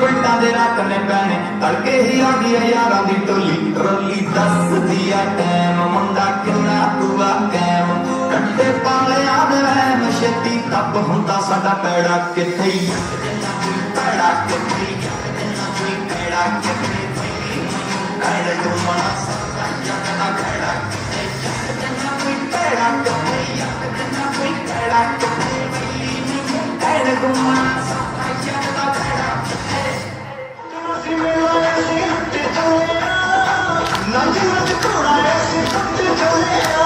ਪਿੰਡਾਂ ਦੇ ਰੱਖਣੇ ਪੈਣੇ ਤੜਕੇ ਹੀ ਆ ਗਈ ਆ ਯਾਰਾਂ ਦੀ ਟੋਲੀ ਰੋਲੀ ਦੱਸਦੀ ਆ ਟਾਈਮ ਮੁੰਡਾ ਕਿੰਨਾ ਤੂਆ ਕੈਮ ਕੱਟੇ ਪਾਲਿਆਂ ਦੇ ਵਹਿਮ ਛੇਤੀ ਤੱਪ ਹੁੰਦਾ ਸਾਡਾ ਪੈੜਾ ਕਿੱਥੇ ਪੈੜਾ ਕਿੱਥੇ ਪੈੜਾ ਕਿੱਥੇ ਪੈੜਾ ਗੁੰਮਣਾ ਸਾਡਾ ਜਗਦਾ ਪੈੜਾ ਕਿੱਥੇ ਪੈੜਾ ਕਿੱਥੇ ਪੈੜਾ ਕਿੱਥੇ ਪੈੜਾ ਗੁੰਮਣਾ ਸਾਡਾ ਜਗਦਾ ਪੈੜਾ ਤੁਸੀਂ ਮੈਨੂੰ ਐਸੀ ਹੱਟੇ ਚੋਲਿਆ ਨੱਚ ਨੱਚ ਥੋੜਾ ਐਸੀ ਹੱਟੇ ਚੋਲਿਆ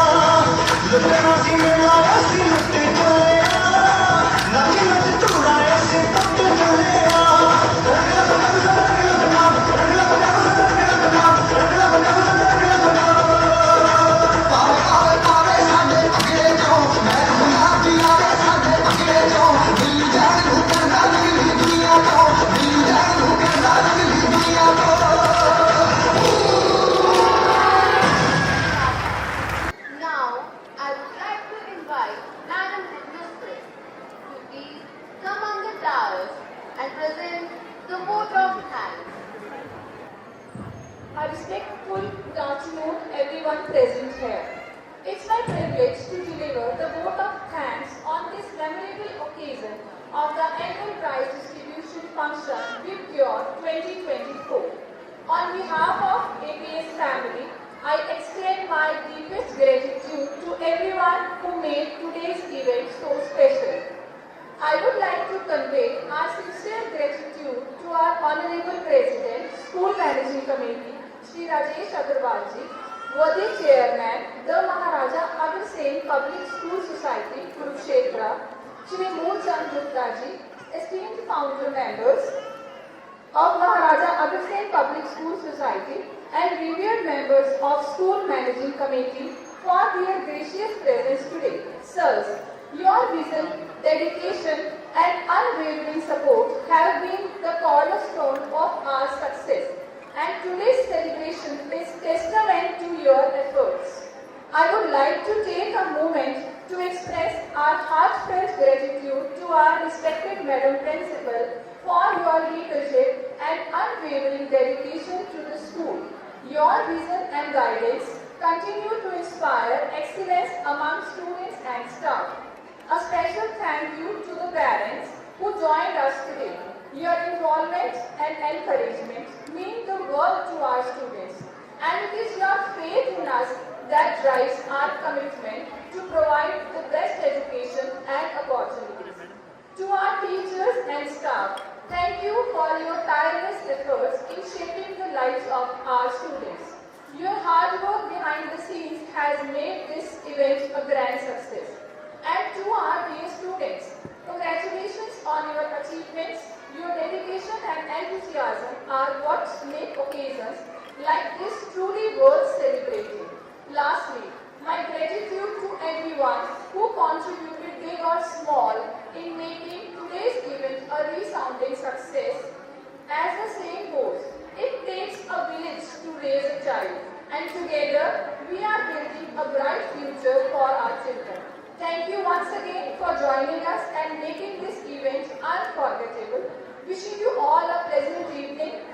ਲੁੱਟਣਾ ਸੀ ਮੈਨੂੰ ਐਸੀ ਹੱਟੇ ਚੋਲਿਆ ਨੱਚ ਨੱਚ ਥੋੜਾ ਐਸੀ ਹੱਟੇ ਚੋਲਿਆ Now, I would like to invite Madam Headmistress to please come on the dais and present the vote of thanks. A respectful good afternoon everyone present here. It's my privilege to deliver the vote of thanks on this memorable occasion of the annual prize distribution function with Cure 2024. On behalf of APS family, I extend my deepest gratitude to everyone who made today's event so special. I would like to convey our sincere gratitude to our Honorable President, School Managing Committee, Shri Rajesh Agarwalji, worthy Chairman, the Maharaja Agarsen Public School Society, Kurukshetra, Shri Moolchand Gupta ji, esteemed founder members of Maharaja Agarsen Public School Society, and revered members of School Managing Committee for their gracious presence today. Sirs, your vision, dedication and unwavering support have been the cornerstone of our success, and today's celebration is testament to your efforts. I would like to take a moment to express our heartfelt gratitude to our respected Madam Principal for your leadership and unwavering dedication to the school. Your vision and guidance continue to inspire excellence among students and staff. A special thank you to the parents who joined us today. Your involvement and encouragement mean the world to our students, and it is your faith in us that drives our commitment to provide the best education and opportunities. To our teachers and staff, thank you for your tireless efforts in shaping the lives of our students. Your hard work behind the scenes has made this event a grand success. And to our dear students, congratulations on your achievements. Your dedication and enthusiasm are what make occasions like this truly worth celebrating. Lastly, my gratitude to everyone who contributed big or small in making today's event a resounding success. As the saying goes, it takes a village to raise a child, and together we are building a bright future for our children. Thank you once again for joining us and making this event unforgettable. Wishing you all a pleasant evening.